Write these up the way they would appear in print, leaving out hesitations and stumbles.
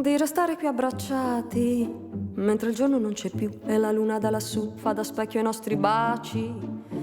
di restare qui abbracciati mentre il giorno non c'è più e la luna da lassù fa da specchio ai nostri baci.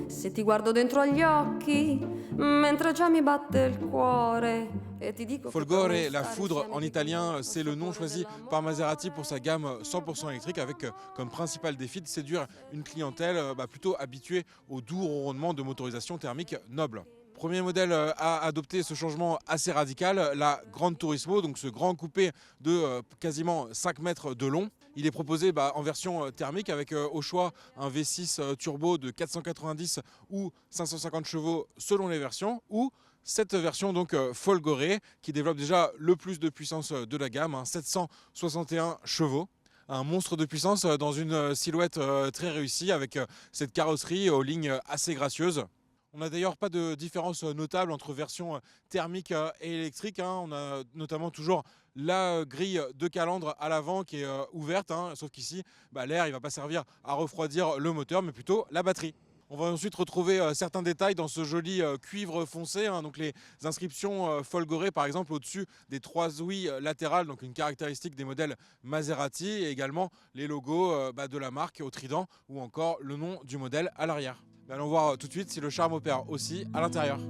Se ti guardo dentro agli occhi mentre già mi batte il cuore e ti dico Folgore, la foudre en italien, c'est le nom choisi par Maserati pour sa gamme 100% électrique avec comme principal défi de séduire une clientèle plutôt habituée au doux ronronnement de motorisation thermique noble. Premier modèle à adopter ce changement assez radical, la Grande Turismo, donc ce grand coupé de quasiment 5 mètres de long. Il est proposé en version thermique avec au choix un V6 turbo de 490 ou 550 chevaux selon les versions, ou cette version donc Folgore qui développe déjà le plus de puissance de la gamme, 761 chevaux. Un monstre de puissance dans une silhouette très réussie avec cette carrosserie aux lignes assez gracieuses. On n'a d'ailleurs pas de différence notable entre version thermique et électrique. On a notamment toujours la grille de calandre à l'avant qui est ouverte, sauf qu'ici, l'air ne va pas servir à refroidir le moteur, mais plutôt la batterie. On va ensuite retrouver certains détails dans ce joli cuivre foncé, donc les inscriptions Folgore par exemple au-dessus des 3 ouïes latérales, donc une caractéristique des modèles Maserati, et également les logos de la marque au trident ou encore le nom du modèle à l'arrière. Allons voir tout de suite si le charme opère aussi à l'intérieur.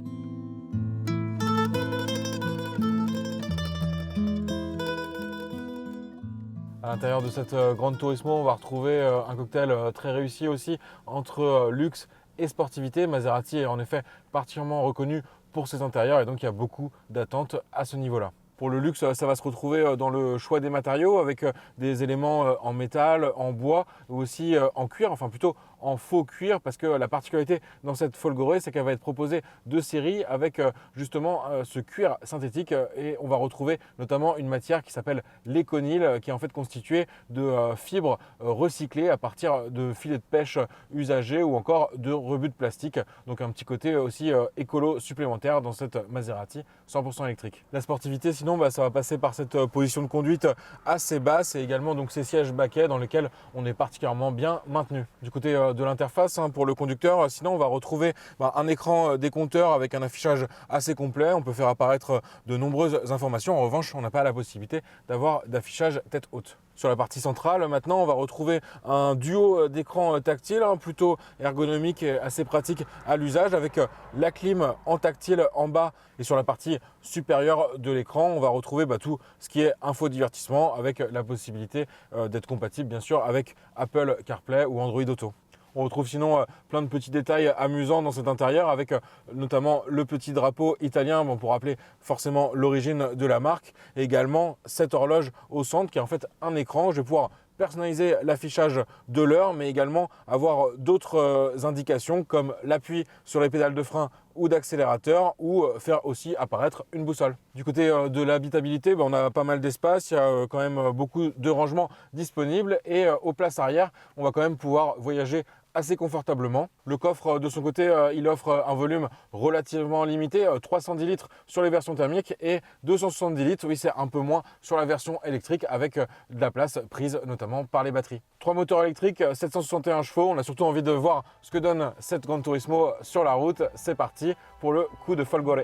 À l'intérieur de cette Grande Turismo, on va retrouver un cocktail très réussi aussi entre luxe et sportivité. Maserati est en effet particulièrement reconnu pour ses intérieurs et donc il y a beaucoup d'attentes à ce niveau-là. Pour le luxe, ça va se retrouver dans le choix des matériaux avec des éléments en métal, en bois ou aussi en cuir, enfin plutôt en faux cuir, parce que la particularité dans cette Folgore, c'est qu'elle va être proposée de série avec justement ce cuir synthétique, et on va retrouver notamment une matière qui s'appelle l'éconil, qui est en fait constituée de fibres recyclées à partir de filets de pêche usagés ou encore de rebuts de plastique. Donc un petit côté aussi écolo supplémentaire dans cette Maserati 100% électrique. La sportivité, sinon, ça va passer par cette position de conduite assez basse et également donc ces sièges baquets dans lesquels on est particulièrement bien maintenu. Du côté de l'interface pour le conducteur, sinon on va retrouver un écran décompteur avec un affichage assez complet. On peut faire apparaître de nombreuses informations. En revanche, on n'a pas la possibilité d'avoir d'affichage tête haute. Sur la partie centrale, maintenant, on va retrouver un duo d'écrans tactiles, plutôt ergonomique et assez pratique à l'usage, avec la clim en tactile en bas, et sur la partie supérieure de l'écran, on va retrouver tout ce qui est infodivertissement, avec la possibilité d'être compatible bien sûr avec Apple CarPlay ou Android Auto. On retrouve sinon plein de petits détails amusants dans cet intérieur avec notamment le petit drapeau italien pour rappeler forcément l'origine de la marque, et également cette horloge au centre qui est en fait un écran. Je vais pouvoir personnaliser l'affichage de l'heure, mais également avoir d'autres indications comme l'appui sur les pédales de frein ou d'accélérateur, ou faire aussi apparaître une boussole. Du côté de l'habitabilité, on a pas mal d'espace, il y a quand même beaucoup de rangements disponibles, et aux places arrière, on va quand même pouvoir voyager assez confortablement. Le coffre de son côté, il offre un volume relativement limité, 310 litres sur les versions thermiques et 270 litres, oui c'est un peu moins sur la version électrique, avec de la place prise notamment par les batteries. 3 moteurs électriques, 761 chevaux, on a surtout envie de voir ce que donne cette Grande Turismo sur la route. C'est parti pour le coup de Folgore.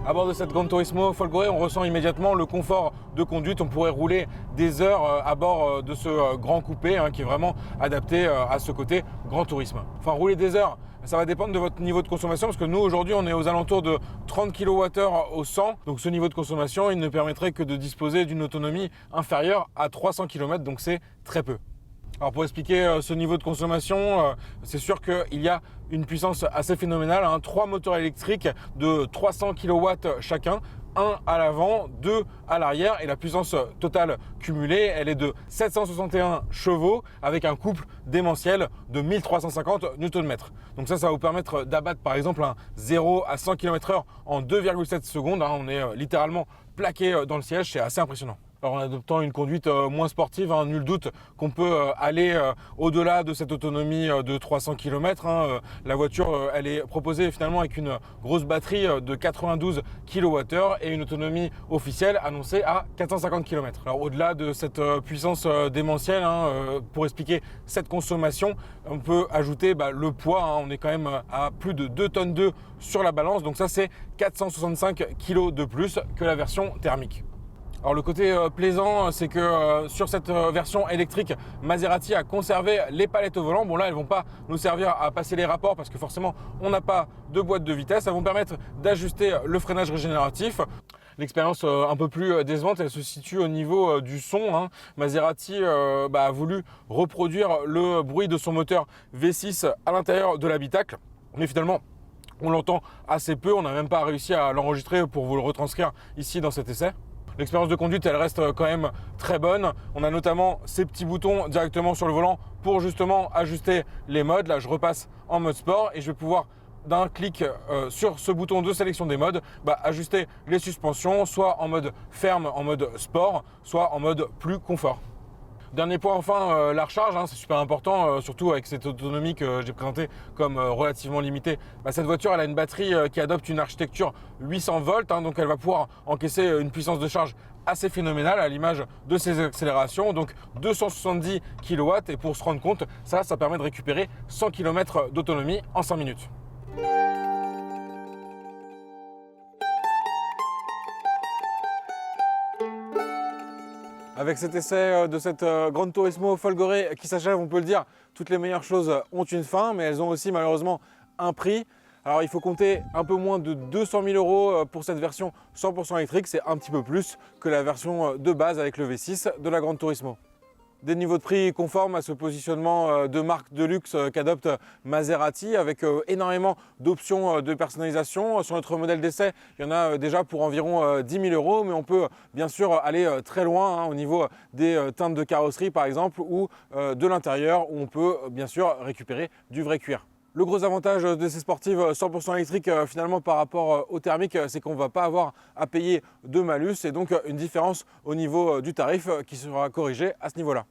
À bord de cette Grande Turismo Folgore, on ressent immédiatement le confort de conduite. On pourrait rouler des heures à bord de ce grand coupé qui est vraiment adapté à ce côté grand tourisme. Enfin, rouler des heures, ça va dépendre de votre niveau de consommation, parce que nous aujourd'hui on est aux alentours de 30 kWh au 100. Donc ce niveau de consommation, il ne permettrait que de disposer d'une autonomie inférieure à 300 km, donc c'est très peu. Alors pour expliquer ce niveau de consommation, c'est sûr qu'il y a une puissance assez phénoménale, 3 moteurs électriques de 300 kW chacun, 1 à l'avant, 2 à l'arrière, et la puissance totale cumulée, elle est de 761 chevaux avec un couple démentiel de 1350 Nm. Donc ça va vous permettre d'abattre par exemple un 0 à 100 km/h en 2,7 secondes. On est littéralement plaqué dans le siège, c'est assez impressionnant. Alors en adoptant une conduite moins sportive, nul doute qu'on peut aller au-delà de cette autonomie de 300 km. La voiture, elle est proposée finalement avec une grosse batterie de 92 kWh et une autonomie officielle annoncée à 450 km. Alors au-delà de cette puissance démentielle, pour expliquer cette consommation, on peut ajouter le poids. On est quand même à plus de 2 tonnes 2 sur la balance, donc ça c'est 465 kg de plus que la version thermique. Alors le côté plaisant, c'est que sur cette version électrique, Maserati a conservé les palettes au volant. Bon là, elles ne vont pas nous servir à passer les rapports parce que forcément, on n'a pas de boîte de vitesse. Elles vont permettre d'ajuster le freinage régénératif. L'expérience un peu plus décevante, elle se situe au niveau du son. Maserati a voulu reproduire le bruit de son moteur V6 à l'intérieur de l'habitacle. Mais finalement, on l'entend assez peu. On n'a même pas réussi à l'enregistrer pour vous le retranscrire ici dans cet essai. L'expérience de conduite, elle reste quand même très bonne. On a notamment ces petits boutons directement sur le volant pour justement ajuster les modes. Là, je repasse en mode sport et je vais pouvoir, d'un clic sur ce bouton de sélection des modes, ajuster les suspensions, soit en mode ferme, en mode sport, soit en mode plus confort. Dernier point enfin, la recharge, c'est super important, surtout avec cette autonomie que j'ai présentée comme relativement limitée. Cette voiture, elle a une batterie qui adopte une architecture 800 volts, donc elle va pouvoir encaisser une puissance de charge assez phénoménale à l'image de ses accélérations, donc 270 kW, et pour se rendre compte, ça permet de récupérer 100 km d'autonomie en 5 minutes. Avec cet essai de cette Gran Turismo Folgore qui s'achève, on peut le dire, toutes les meilleures choses ont une fin, mais elles ont aussi malheureusement un prix. Alors il faut compter un peu moins de 200 000 € pour cette version 100% électrique, c'est un petit peu plus que la version de base avec le V6 de la Gran Turismo. Des niveaux de prix conformes à ce positionnement de marque de luxe qu'adopte Maserati, avec énormément d'options de personnalisation. Sur notre modèle d'essai, il y en a déjà pour environ 10 000 €, mais on peut bien sûr aller très loin au niveau des teintes de carrosserie par exemple, ou de l'intérieur, où on peut bien sûr récupérer du vrai cuir. Le gros avantage de ces sportives 100% électriques finalement par rapport au thermique, c'est qu'on ne va pas avoir à payer de malus et donc une différence au niveau du tarif qui sera corrigée à ce niveau-là.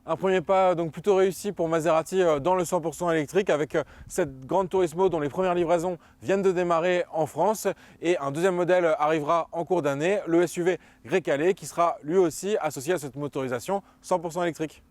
Un premier pas donc plutôt réussi pour Maserati dans le 100% électrique avec cette Gran Turismo dont les premières livraisons viennent de démarrer en France, et un deuxième modèle arrivera en cours d'année, le SUV Grecale, qui sera lui aussi associé à cette motorisation 100% électrique.